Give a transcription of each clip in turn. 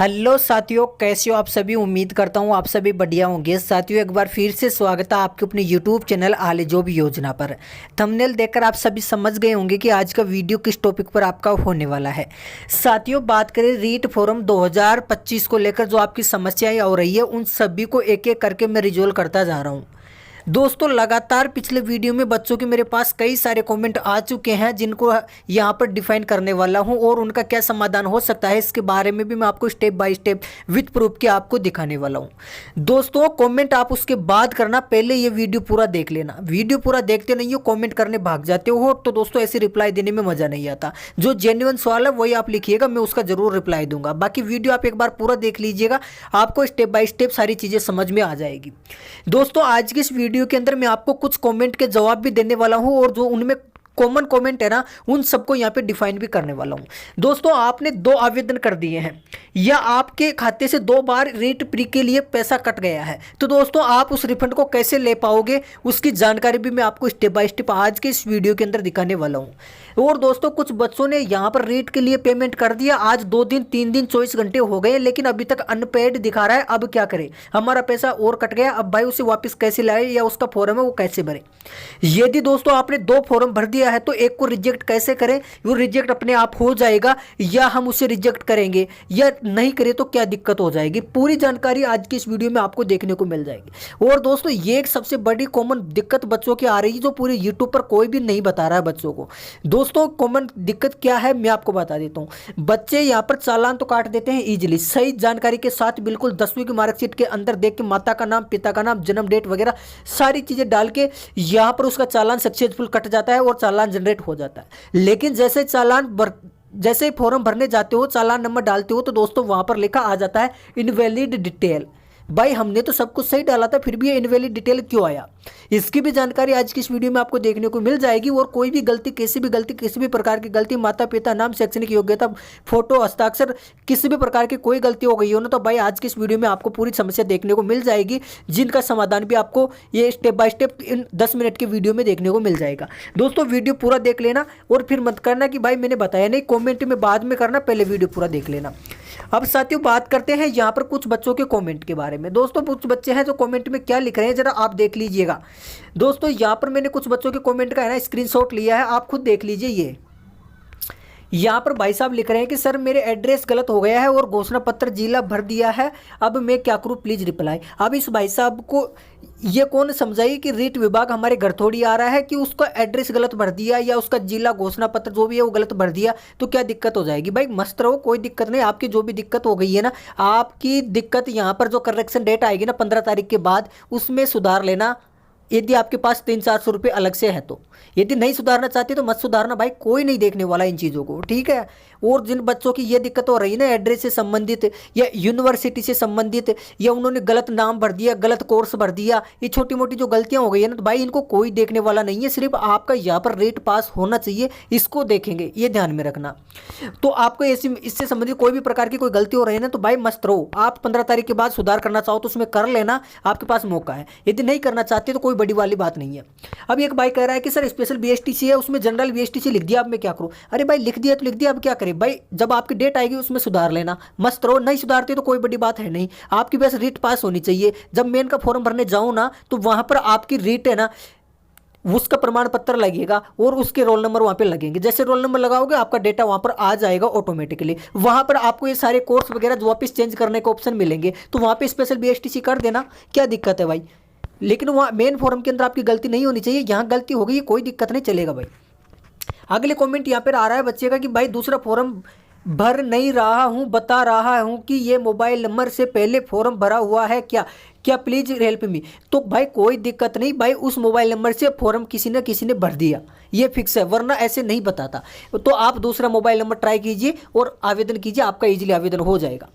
Hello साथियों, कैसे हो आप सभी। उम्मीद करता हूँ आप सभी बढ़िया होंगे। साथियों, एक बार फिर से स्वागत है आपके अपने यूट्यूब चैनल आले जॉब योजना पर। थंबनेल देखकर आप सभी समझ गए होंगे कि आज का वीडियो किस टॉपिक पर आपका होने वाला है। साथियों, बात करें रीट फॉर्म 2025 को लेकर जो आपकी समस्याएं हो रही है, उन सभी को एक एक करके मैं रिजोल्व करता जा रहा हूँ। दोस्तों, लगातार पिछले वीडियो में बच्चों के मेरे पास कई सारे कमेंट आ चुके हैं, जिनको यहाँ पर डिफाइन करने वाला हूँ और उनका क्या समाधान हो सकता है, इसके बारे में भी मैं आपको step by step with proof के आपको दिखाने वाला हूँ। दोस्तों, कमेंट आप उसके बाद करना, पहले ये वीडियो पूरा देख लेना। वीडियो पूरा देखते नहीं हो, कमेंट करने भाग जाते हो तो दोस्तों ऐसे रिप्लाई देने में मजा नहीं आता। जो जेन्युइन सवाल है वही आप लिखिएगा, मैं उसका जरूर रिप्लाई दूंगा। बाकी वीडियो आप एक बार पूरा देख लीजिएगा, आपको स्टेप बाय स्टेप सारी चीजें समझ में आ जाएगी। दोस्तों, आज की इस वीडियो के अंदर मैं आपको कुछ कमेंट के जवाब भी देने वाला हूं और जो उनमें कॉमन कमेंट है ना, उन सबको यहां पे डिफाइन भी करने वाला हूं। दोस्तों, आपने 2 आवेदन कर दिए हैं या आपके खाते से 2 बार रीट प्री के लिए पैसा कट गया है, तो दोस्तों आप उस रिफंड को कैसे ले पाओगे, उसकी जानकारी भी मैं आपको स्टेप बाय स्टेप आज के इस वीडियो के अंदर दिखाने वाला हूं। और दोस्तों, कुछ बच्चों ने यहां पर रीट के लिए पेमेंट कर दिया, आज 2 दिन 3 दिन 24 घंटे हो गए, लेकिन अभी तक अनपेड दिखा रहा है। अब क्या करें, हमारा पैसा और कट गया, अब भाई उसे वापस कैसे लाए या उसका फॉर्म है वो कैसे भरे। यदि दोस्तों आपने 2 फॉर्म भर दिया है तो एक को रिजेक्ट कैसे करें, वो रिजेक्ट अपने आप हो जाएगा या हम उसे रिजेक्ट करेंगे या नहीं करें तो क्या दिक्कत हो जाएगी, पूरी जानकारी आज की इस वीडियो में आपको देखने को मिल जाएगी। और दोस्तों, ये एक सबसे बड़ी कॉमन दिक्कत बच्चों की आ रही है, जो पूरे यूट्यूब पर कोई भी नहीं बता रहा है बच्चों को। दोस्तों, कॉमन दिक्कत क्या है मैं आपको बता देता हूं। बच्चे यहां पर चालान तो काट देते हैं इजीली, सही जानकारी के साथ, बिल्कुल 10वीं की मार्कशीट के अंदर देख के माता का नाम, पिता का नाम, जन्म डेट वगैरह सारी चीजें डाल के यहां पर उसका चालान सक्सेसफुल कट जाता है और चालान जनरेट हो जाता है। लेकिन जैसे फॉर्म भरने जाते हो, चालान नंबर डालते हो, तो दोस्तों वहां पर लिखा आ जाता है इनवैलिड डिटेल। भाई, हमने तो सब कुछ सही डाला था, फिर भी ये इनवैलिड डिटेल क्यों आया, इसकी भी जानकारी आज की इस वीडियो में आपको देखने को मिल जाएगी। और कोई भी गलती, किसी भी प्रकार की गलती, माता पिता नाम, शैक्षणिक योग्यता, फोटो, हस्ताक्षर, किसी भी प्रकार की कोई गलती हो गई हो ना, तो भाई आज की इस वीडियो में आपको पूरी समस्या देखने को मिल जाएगी, जिनका समाधान भी आपको ये step by step in 10 minute के वीडियो में देखने को मिल जाएगा। दोस्तों, वीडियो पूरा देख लेना और फिर मत करना कि भाई मैंने बताया नहीं, कॉमेंट में बाद में करना, पहले वीडियो पूरा देख लेना। अब साथियों, बात करते हैं यहाँ पर कुछ बच्चों के कमेंट के बारे में। दोस्तों, कुछ बच्चे हैं जो कमेंट में क्या लिख रहे हैं, जरा आप देख लीजिएगा। दोस्तों, यहाँ पर मैंने कुछ बच्चों के कमेंट का है ना स्क्रीनशॉट लिया है, आप खुद देख लीजिए। ये यहाँ पर भाई साहब लिख रहे हैं कि सर मेरे एड्रेस गलत हो गया है और घोषणा पत्र जिला भर दिया है, अब मैं क्या करूँ, प्लीज़ रिप्लाई। अब इस भाई साहब को ये कौन समझाइए कि रीट विभाग हमारे घर थोड़ी आ रहा है कि उसका एड्रेस गलत भर दिया या उसका जिला, घोषणा पत्र जो भी है वो गलत भर दिया तो क्या दिक्कत हो जाएगी। भाई मस्त रहो, कोई दिक्कत नहीं। आपकी जो भी दिक्कत हो गई है ना, आपकी दिक्कत यहाँ पर जो करेक्शन डेट आएगी ना 15 तारीख के बाद, उसमें सुधार लेना। यदि आपके पास 300-400 रुपये अलग से है तो, यदि नहीं सुधारना चाहते तो मत सुधारना भाई, कोई नहीं देखने वाला इन चीज़ों को, ठीक है। और जिन बच्चों की ये दिक्कत हो रही है ना, एड्रेस से संबंधित या यूनिवर्सिटी से संबंधित, या उन्होंने गलत नाम भर दिया, गलत कोर्स भर दिया, ये छोटी मोटी जो गलतियां हो गई है ना, तो भाई इनको कोई देखने वाला नहीं है, सिर्फ आपका यहाँ पर रेट पास होना चाहिए, इसको देखेंगे, ये ध्यान में रखना। तो आपको इससे संबंधित कोई भी प्रकार की कोई गलती हो रही है ना, तो भाई मस्त रहो। आप 15 तारीख के बाद सुधार करना चाहो तो उसमें कर लेना, आपके पास मौका है। यदि नहीं करना चाहते तो कोई बड़ी वाली बात नहीं है। अब एक भाई कह रहा है कि सर स्पेशल बीएसटीसी है, उसमें जनरल बीएसटीसी लिख दिया, अब मैं क्या करूं। अरे भाई, लिख दिया तो लिख दिया, अब क्या करें भाई, जब आपकी डेट आएगी उसमें सुधार लेना, मस्त रहो। नहीं सुधारते तो कोई बड़ी बात है नहीं, आपकी बस रीट पास होनी चाहिए। जब मेन का फॉर्म भरने जाऊं ना, तो वहां पर आपकी रीट है ना, उसका प्रमाण पत्र लगेगा और उसके रोल नंबर वहां पे लगेंगे। जैसे रोल नंबर लगाओगे आपका डेटा वहां पर आ जाएगा ऑटोमेटिकली। वहां पर आपको ये सारे कोर्स वगैरह जो वापस चेंज करने के ऑप्शन मिलेंगे, तो वहां पे स्पेशल बीएसटीसी कर देना, क्या दिक्कत है भाई। लेकिन वहाँ मेन फॉर्म के अंदर आपकी गलती नहीं होनी चाहिए, यहाँ गलती हो गई कोई दिक्कत नहीं, चलेगा भाई। अगले कमेंट यहाँ पर आ रहा है बच्चे का कि भाई दूसरा फॉर्म भर नहीं रहा हूँ, बता रहा हूँ कि ये मोबाइल नंबर से पहले फॉर्म भरा हुआ है क्या, प्लीज हेल्प मी। तो भाई कोई दिक्कत नहीं भाई, उस मोबाइल नंबर से फॉर्म किसी ने भर दिया, ये फिक्स है, वरना ऐसे नहीं बताता। तो आप दूसरा मोबाइल नंबर ट्राई कीजिए और आवेदन कीजिए, आपका इजीली आवेदन हो जाएगा।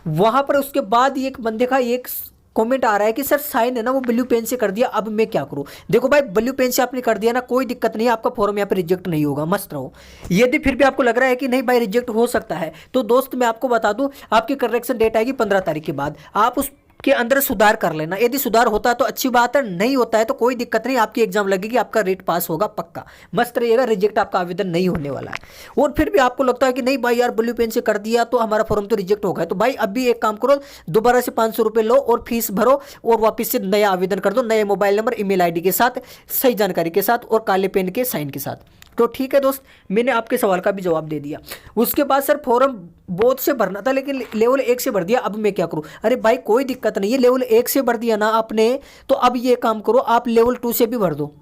वहां पर उसके बाद एक बंदे का एक कमेंट आ रहा है कि सर साइन है ना वो ब्लू पेन से कर दिया, अब मैं क्या करूं। देखो भाई, ब्लू पेन से आपने कर दिया ना, कोई दिक्कत नहीं है, आपका फॉर्म यहाँ पे रिजेक्ट नहीं होगा, मस्त रहो। यदि फिर भी आपको लग रहा है कि नहीं भाई रिजेक्ट हो सकता है, तो दोस्त मैं आपको बता दूं, आपकी करेक्शन डेट आएगी 15 तारीख के बाद। आप उस के अंदर सुधार कर लेना। यदि सुधार होता है तो अच्छी बात है, नहीं होता है तो कोई दिक्कत नहीं, आपकी एग्जाम लगेगी, आपका रेट पास होगा पक्का, मस्त रहिएगा, रिजेक्ट आपका आवेदन नहीं होने वाला है। और फिर भी आपको लगता है कि नहीं भाई यार ब्लू पेन से कर दिया तो हमारा फॉर्म तो रिजेक्ट होगा, तो भाई अभी एक काम करो, दोबारा से 500 रुपये लो और फीस भरो और वापस से नया आवेदन कर दो, नए मोबाइल नंबर ईमेल आईडी के साथ, सही जानकारी के साथ और काले पेन के साइन के साथ। तो ठीक है दोस्त, मैंने आपके सवाल का भी जवाब दे दिया। उसके बाद सर फॉर्म बोथ से भरना था लेकिन लेवल 1 से भर दिया, अब मैं क्या करूं? अरे भाई कोई दिक्कत नहीं है, लेवल 1 से भर दिया ना आपने, तो अब ये काम करो आप लेवल 2 से भी भर दो,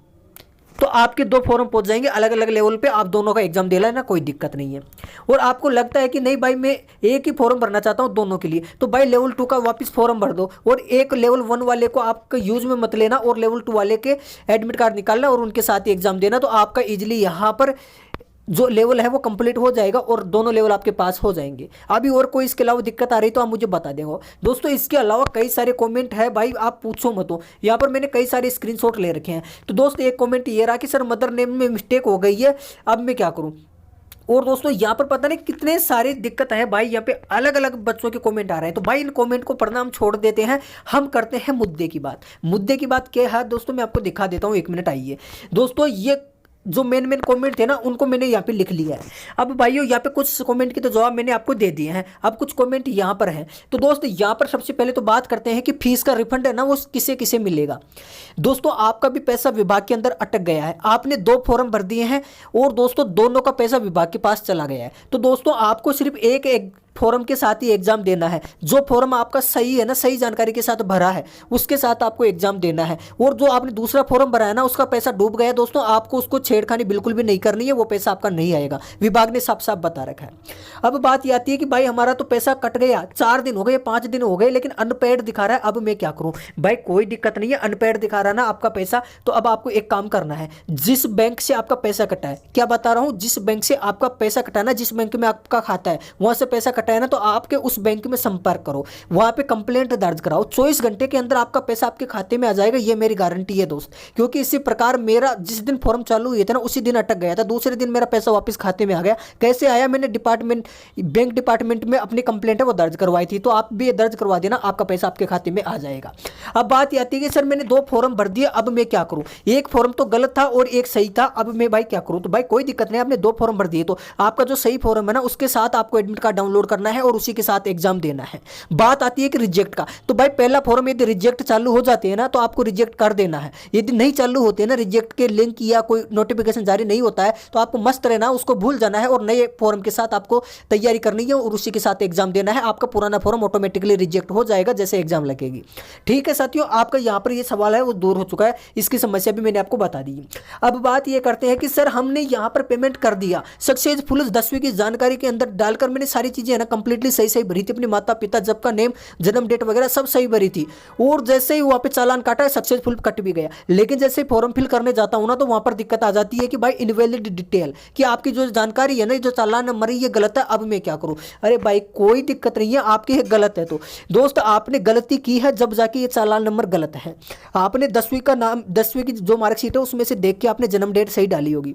तो आपके 2 फॉर्म पहुंच जाएंगे अलग अलग लेवल पे, आप दोनों का एग्जाम दे लेना, कोई दिक्कत नहीं है। और आपको लगता है कि नहीं भाई मैं एक ही फॉर्म भरना चाहता हूं दोनों के लिए, तो भाई लेवल 2 का वापस फॉर्म भर दो और एक लेवल 1 वाले को आपका यूज में मत लेना और लेवल 2 वाले के एडमिट कार्ड निकालना और उनके साथ ही एग्जाम देना, तो आपका इजिली यहाँ पर जो लेवल है वो कंप्लीट हो जाएगा और दोनों लेवल आपके पास हो जाएंगे। अभी और कोई इसके अलावा दिक्कत आ रही तो आप मुझे बता देंगे दोस्तों। इसके अलावा कई सारे कमेंट है भाई, आप पूछो मत, हो यहाँ पर मैंने कई सारे स्क्रीनशॉट ले रखे हैं। तो दोस्त एक कमेंट ये रहा कि सर मदर नेम में मिस्टेक हो गई है, अब मैं क्या करूँ? और दोस्तों यहाँ पर पता नहीं कितने सारी दिक्कत है भाई, यहाँ पे अलग अलग बच्चों के कमेंट आ रहे हैं, तो भाई इन कमेंट को पढ़ना हम छोड़ देते हैं, हम करते हैं मुद्दे की बात। मुद्दे की बात क्या है दोस्तों, मैं आपको दिखा देता हूँ, 1 मिनट आइए दोस्तों। ये जो मेन कमेंट थे ना उनको मैंने यहाँ पे लिख लिया है। अब भाइयों यहाँ पे कुछ कमेंट के तो जवाब मैंने आपको दे दिए हैं, अब कुछ कमेंट यहाँ पर है। तो दोस्त यहाँ पर सबसे पहले तो बात करते हैं कि फीस का रिफंड है ना वो किसे किसे मिलेगा। दोस्तों आपका भी पैसा विभाग के अंदर अटक गया है, आपने 2 फॉर्म भर दिए हैं और दोस्तों दोनों का पैसा विभाग के पास चला गया है। तो दोस्तों आपको सिर्फ एक फॉर्म के साथ ही एग्जाम देना है, जो फॉर्म आपका सही है ना, सही जानकारी के साथ भरा है उसके साथ आपको एग्जाम देना है। और जो आपने दूसरा फॉर्म भरा है ना उसका पैसा डूब गया दोस्तों, आपको उसको छेड़खानी बिल्कुल भी नहीं करनी है, वो पैसा आपका नहीं आएगा, विभाग ने साफ साफ बता रखा है। अब बात ये आती है कि भाई हमारा तो पैसा कट गया, 4 दिन हो गए 5 दिन हो गए लेकिन अनपेड दिखा रहा है, अब मैं क्या करूं? भाई कोई दिक्कत नहीं है, अनपेड दिखा रहा है ना आपका पैसा, तो अब आपको एक काम करना है, जिस बैंक से आपका पैसा कटा है, क्या बता रहा हूं, जिस बैंक से आपका पैसा कटा ना, जिस बैंक में आपका खाता है वहां से पैसा कटा है ना, तो आपके उस बैंक में संपर्क करो, वहां पे कंप्लेंट दर्ज कराओ, 24 घंटे के अंदर आपका पैसा आपके खाते में आ जाएगा, ये मेरी गारंटी है दोस्त। क्योंकि इसी प्रकार मेरा जिस दिन फॉर्म चालू हुए थे ना उसी दिन अटक गया था, दूसरे दिन मेरा पैसा वापस खाते में आ गया। कैसे आया? मैंने बैंक डिपार्टमेंट में अपनी कंप्लेंट है वो दर्ज करवाई थी, तो आप भी ये दर्ज करवा देना, आपका पैसा आपके खाते में आ जाएगा। अब बात आती है कि सर मैंने 2 फॉर्म भर दिए, अब मैं क्या करूं? एक फॉर्म तो गलत था और एक सही था, अब मैं भाई क्या करूं? तो भाई कोई दिक्कत नहीं, आपने 2 फॉर्म भर दिए, तो आपका जो सही फॉर्म है ना उसके साथ आपको एडमिट कार्ड डाउनलोड करना है और उसी के साथ एग्जाम देना है। बात आती है कि रिजेक्ट का, तो भाई पहला फॉर्म यदि रिजेक्ट चालू हो जाते हैं ना तो आपको रिजेक्ट कर देना है, यदि नहीं चालू होते हैं ना रिजेक्ट के लिंक या कोई नोटिफिकेशन जारी नहीं होता है तो आपको मस्त रहना, उसको भूल जाना है और नए फॉर्म के साथ आपको तैयारी करनी है और उसी के साथ एग्जाम देना है। आपका पुराना फॉर्म ऑटोमेटिकली रिजेक्ट हो जाएगा जैसे एग्जाम लगेगी। ठीक है साथियों, आपका यहाँ पर ये सवाल है वो दूर हो चुका है, इसकी समस्या भी मैंने आपको बता दी। अब बात ये करते हैं कि सर हमने यहाँ पर पेमेंट कर दिया सक्सेसफुल, 10वीं की जानकारी के अंदर डालकर मैंने सारी चीजें है ना कंप्लीटली सही सही भरी थी, अपने माता पिता जब का नेम जन्म डेट वगैरह सब सही भरी थी, और जैसे ही वहां पे चालान काटा है सक्सेसफुल कट भी गया, लेकिन जैसे ही फॉर्म फिल करने जाता हूं ना तो वहां पर दिक्कत आ जाती है कि भाई इनवैलिड डिटेल, कि आपकी जो जानकारी है ना जो चालान नंबर है ये गलत है, अब मैं क्या करूं? अरे भाई कोई दिक्कत नहीं है, आपकी ये गलत है तो दोस्त आपने गलती की है जब जाके ये चालान नंबर गलत है। आपने 10वीं का नाम 10वीं की जो मार्कशीट है उसमें से देख के आपने जन्म डेट सही डाली होगी,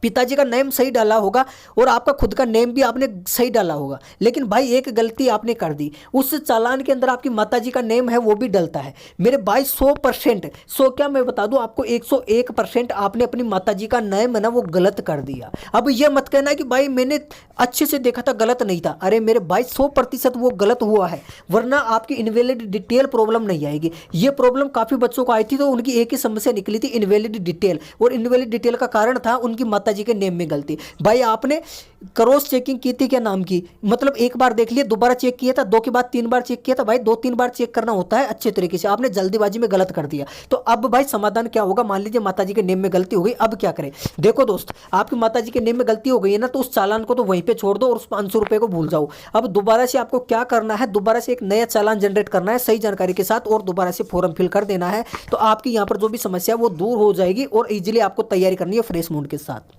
पिताजी का नेम सही डाला होगा और आपका खुद का नेम भी आपने सही डाला होगा, लेकिन भाई एक गलती आपने कर दी, उस चालान के अंदर आपकी माताजी का नेम है वो भी डलता है। मेरे भाई 100% क्या मैं बता दूं आपको, 101% आपने अपनी माताजी का नेम है ना वो गलत कर दिया। अब ये मत कहना कि भाई मैंने अच्छे से देखा था गलत नहीं था, अरे मेरे भाई 100% वो गलत हुआ है, वरना आपकी इनवैलिड डिटेल प्रॉब्लम नहीं आएगी। ये प्रॉब्लम काफी बच्चों को आई थी तो उनकी एक ही समस्या निकली थी, इनवैलिड डिटेल, और इनवैलिड डिटेल का कारण था उनकी माताजी के नेम में गलती। भाई आपने क्रॉस चेकिंग की थी क्या नाम की, मतलब एक बार देख लिया, दोबारा चेक किया था, 2 के बाद 3 बार चेक किया था, भाई 2-3 बार चेक करना होता है अच्छे तरीके से, आपने जल्दीबाजी में गलत कर दिया। तो अब भाई समाधान क्या होगा? मान लीजिए माताजी के नेम में गलती हो गई, अब क्या करें? देखो दोस्त, आपकी माताजी के नेम में गलती हो गई है ना तो उस चालान को तो वहीं पे छोड़ दो और उस 500 रुपए को भूल जाओ। अब दोबारा से आपको क्या करना है, दोबारा से एक नया चालान जनरेट करना है सही जानकारी के साथ और दोबारा से फॉर्म फिल कर देना है, तो आपकी यहाँ पर जो भी समस्या वो दूर हो जाएगी और इजीली आपको तैयारी करनी है फ्रेश मूड के साथ।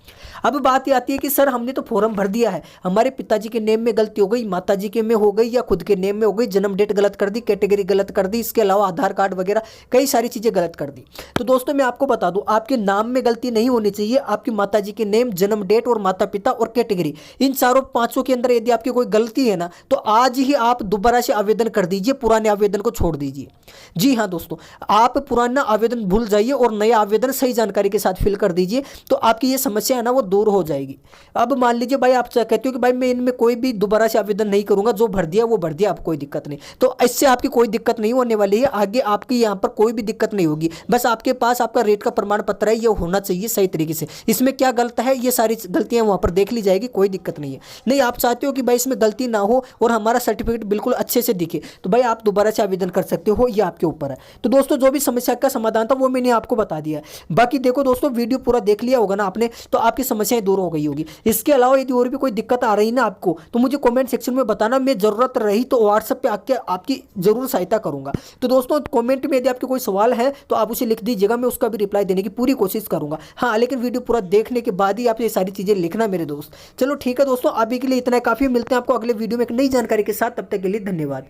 अब बात ये आती है कि सर हमने तो फॉर्म भर दिया है, हमारे पिताजी के नेम में गलती हो गई, माताजी के में हो गई या खुद के नेम में हो गई, जन्म डेट गलत कर दी, कैटेगरी गलत कर दी, इसके अलावा आधार कार्ड वगैरह कई सारी चीज़ें गलत कर दी। तो दोस्तों मैं आपको बता दूं, आपके नाम में गलती नहीं होनी चाहिए, आपकी माताजी के नेम, जन्म डेट और माता पिता और कैटेगरी, इन चारों पांचों के अंदर यदि आपकी कोई गलती है ना, तो आज ही आप दोबारा से आवेदन कर दीजिए, पुराने आवेदन को छोड़ दीजिए। जी हाँ दोस्तों, आप पुराना आवेदन भूल जाइए और नया आवेदन सही जानकारी के साथ फिल कर दीजिए, तो आपकी ये समस्या है ना वो दूर हो जाएगी। अब मान लीजिए भाई आप कहते हो कि भाई मैं इनमें कोई भी दोबारा से आवेदन नहीं करूंगा, जो भर दिया वो भर दिया, आप कोई दिक्कत नहीं, तो इससे आपकी कोई दिक्कत नहीं होने वाली है, आगे आपकी यहाँ पर कोई भी दिक्कत नहीं होगी। बस आपके पास आपका रेट का प्रमाण पत्र है, ये होना चाहिए सही तरीके से। इसमें क्या गलत है, ये सारी गलतियां वहां पर देख ली जाएगी, कोई दिक्कत नहीं है। नहीं आप चाहते हो कि भाई इसमें गलती ना हो और हमारा सर्टिफिकेट बिल्कुल अच्छे से दिखे, तो भाई आप दोबारा से आवेदन कर सकते हो, ये आपके ऊपर है। तो दोस्तों जो भी समस्या का समाधान था वो मैंने आपको बता दिया है। बाकी देखो दोस्तों, वीडियो पूरा देख लिया होगा ना आपने, तो आपकी समस्याएं दूर हो गई होगी। इसके अलावा यदि और भी कोई दिक्कत आ रही ना आपको, तो मुझे कमेंट सेक्शन में बताना, मैं जरूरत रही तो व्हाट्सएप पे आके आपकी जरूर सहायता करूंगा। तो दोस्तों कमेंट में यदि आपके कोई सवाल है तो आप उसे लिख दीजिएगा, मैं उसका भी रिप्लाई देने की पूरी कोशिश करूंगा। हाँ लेकिन वीडियो पूरा देखने के बाद ही आप ये सारी चीजें लिखना मेरे दोस्त। चलो ठीक है दोस्तों, अभी के लिए इतना काफी, मिलते हैं आपको अगले वीडियो में एक नई जानकारी के साथ, तब तक के लिए धन्यवाद।